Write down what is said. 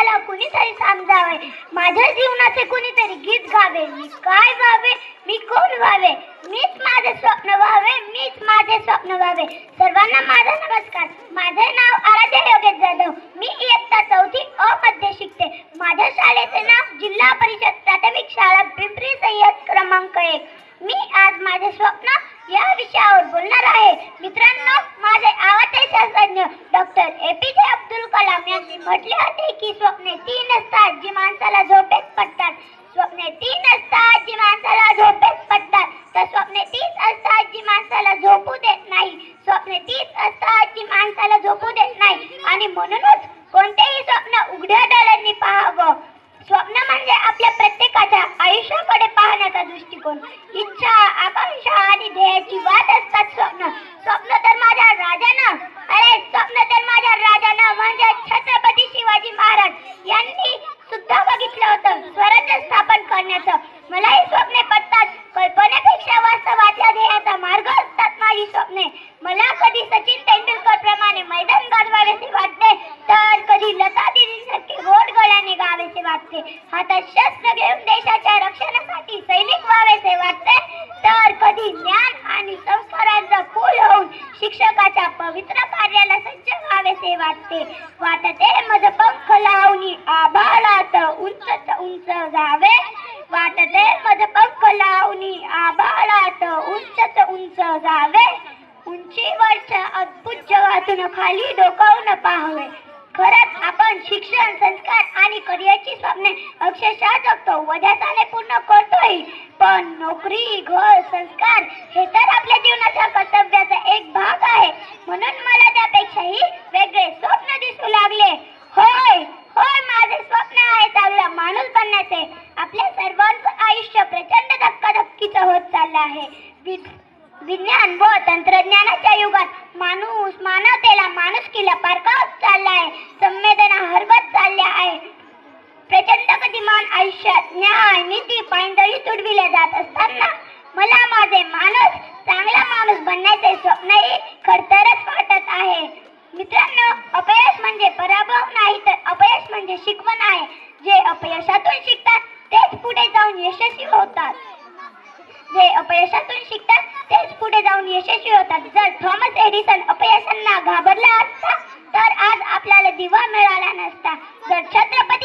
मला कुणीतरी समजावे, माझ्या जीवनाचे कुणीतरी गीत गावे. मी काय व्हावे, मी कोण व्हावे, मीच माझे स्वप्न व्हावे, मीच माझे स्वप्न व्हावे. सर्वांना माझा नमस्कार. माझे नाव आराध्या योगेश जाधव. मी इयत्ता 4थी अ मध्ये शिकते. माझ्या शाळेचे नाव जिल्हा परिषद प्राथमिक शाळा पिंपरी सय्यद क्रमांक 1. मी आज माझे स्वप्न या विषयावर बोलणार आहे. मित्रांनो, माझे आवडते शास्त्रज्ञ डॉक्टर APJ अब्दुल कलाम यांनी म्हटले होते की स्वप्ने 3 असतात जी माणसाला झोपेत पडतात. स्वप्ने 3 असतात जी माणसाला झोपेत पडतात. तर स्वप्ने 30 असतात जी माणसाला झोपू देत नाही. स्वप्ने 30 असतात जी माणसाला झोपू देत नाही. आणि म्हणूनच कोणतेही स्वप्न उघड्या डोळ्यांनी पाहावं. स्वप्न म्हणजे आपल्या प्रत्येकाच्या आयुष्याकडे पाहण्याचा दृष्टिकोन. इच्छा, आकांक्षा आणि ध्येयाची वाट असतात स्वप्न. स्वप्न तर माझ्या राजानं, स्वप्न तर माझ्या राजानं म्हणजे छत्रपती शिवाजी महाराज यांनी सुद्धा बघितलं होतं स्वराज्य स्थापन करण्याचं. मलाही स्वप्ने पडतात. कल्पनेपेक्षा वास्तवाच्या ध्येयाचा मार्ग असतात माझी स्वप्ने. मला कधी सचिन तेंडुलकर प्रमाणे मैदान गाजवावेसे वाटते, तर कधी लता दीदींसारखे गोड गळ्याने गावेसे वाटते. हातात शस्त्र घेऊन देशाच्या रक्षणासाठी सैनिक व्हावेसे वाटते, तर कधी ज्ञान आणि संस्कारांचा फूल होऊन शिक्षकाच्या पवित्र कार्याला सज्ज व्हावेसे वाटते. वाटते मज पंख लावणी आभाळात उंच उंच जावे. वाटते मज पंख लावणी आभाळात उंच उंच जावे. उंचीवरच्या अद्भुत जगातून खाली डोकावून पाहावे. खरंच आपण शिक्षण, संस्कार आणि करिअरची स्वप्ने अक्षरशः जगतो व ध्यासाने पूर्ण करतोय. पण नोकरी, घर, संस्कार हे तर आपल्या जीवनाच्या कर्तव्याचा एक भाग आहे. म्हणून मला त्यापेक्षाही वेगळे स्वप्न दिसू लागले. होय होय, माझे स्वप्न आहे चांगला माणूस बनण्याचे. आपल्या सर्वांचं आयुष्य प्रचंड धक्काधक्कीचं होत चाललं आहे. विज्ञान व तंत्रज्ञानाच्या युगात माणूस मानवतेला, माणुसकीला पारखावत चालला आहे. संवेदना हरवत चालल्या आहे. प्रचंड गतिमान आयुष्यात न्याय, नीती पायंदळी तुडविल्या जात असताना मला माझे चांगला माणूस बनण्याचे स्वप्नही खरतरच वाटत आहे. मित्रांनो, अपयश म्हणजे पराभव नाही, तर अपयश म्हणजे शिकवण आहे. जे अपयशातून शिकतात तेच पुढे जाऊन यशस्वी होतात. जर थॉमस एडिसन अपयशांना घाबरला असता तर आज आपल्याला दिवा मिळाला नसता. जर छत्रपती